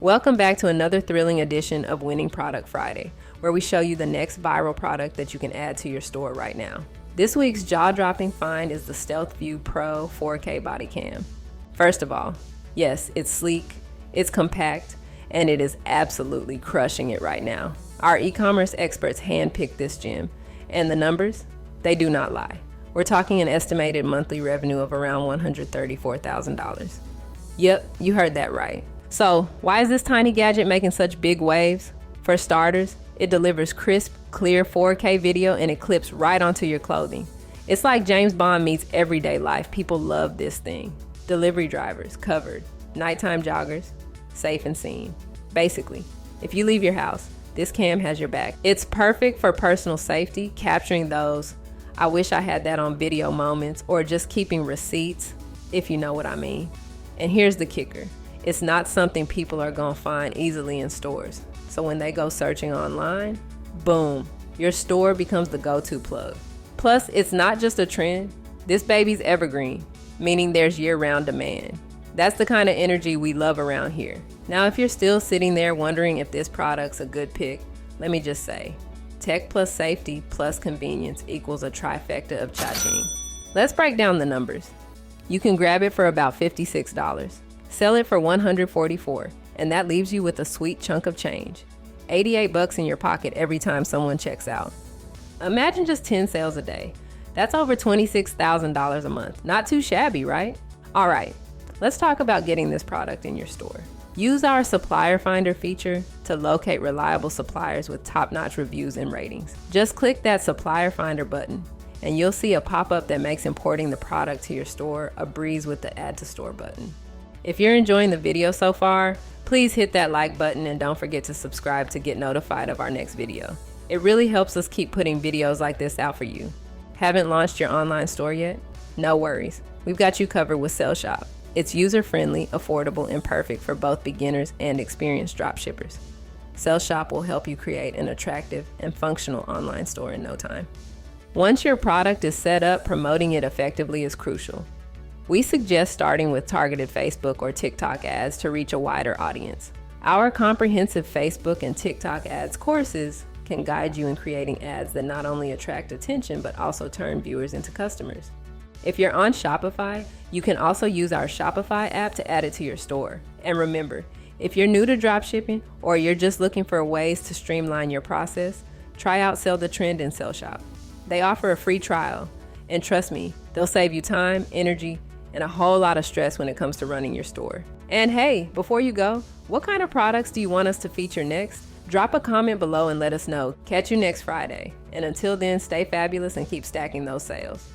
Welcome back to another thrilling edition of Winning Product Friday, where we show you the next viral product that you can add to your store right now. This week's jaw-dropping find is the StealthView Pro 4K body cam. First of all, yes, it's sleek, it's compact, and it is absolutely crushing it right now. Our e-commerce experts handpicked this gem, and the numbers, they do not lie. We're talking an estimated monthly revenue of around $134,000. Yep, you heard that right. So, why is this tiny gadget making such big waves? For starters, it delivers crisp, clear 4K video and it clips right onto your clothing. It's like James Bond meets everyday life. People love this thing. Delivery drivers, covered. Nighttime joggers, safe and seen. Basically, if you leave your house, this cam has your back. It's perfect for personal safety, capturing those "I wish I had that on video" moments, or just keeping receipts, if you know what I mean. And here's the kicker. It's not something people are gonna find easily in stores. So when they go searching online, boom, your store becomes the go-to plug. Plus, it's not just a trend. This baby's evergreen, meaning there's year-round demand. That's the kind of energy we love around here. Now, if you're still sitting there wondering if this product's a good pick, let me just say, tech plus safety plus convenience equals a trifecta of cha-ching. Let's break down the numbers. You can grab it for about $56. Sell it for $144, and that leaves you with a sweet chunk of change. $88 in your pocket every time someone checks out. Imagine just 10 sales a day. That's over $26,000 a month. Not too shabby, right? All right, let's talk about getting this product in your store. Use our supplier finder feature to locate reliable suppliers with top-notch reviews and ratings. Just click that supplier finder button, and you'll see a pop-up that makes importing the product to your store a breeze with the add to store button. If you're enjoying the video so far, please hit that like button and don't forget to subscribe to get notified of our next video. It really helps us keep putting videos like this out for you. Haven't launched your online store yet? No worries. We've got you covered with SellShop. It's user-friendly, affordable, and perfect for both beginners and experienced dropshippers. SellShop will help you create an attractive and functional online store in no time. Once your product is set up, promoting it effectively is crucial. We suggest starting with targeted Facebook or TikTok ads to reach a wider audience. Our comprehensive Facebook and TikTok ads courses can guide you in creating ads that not only attract attention, but also turn viewers into customers. If you're on Shopify, you can also use our Shopify app to add it to your store. And remember, if you're new to dropshipping or you're just looking for ways to streamline your process, try out Sell the Trend in SellShop. They offer a free trial, and trust me, they'll save you time, energy, and a whole lot of stress when it comes to running your store. And hey, before you go, what kind of products do you want us to feature next? Drop a comment below and let us know. Catch you next Friday. And until then, stay fabulous and keep stacking those sales.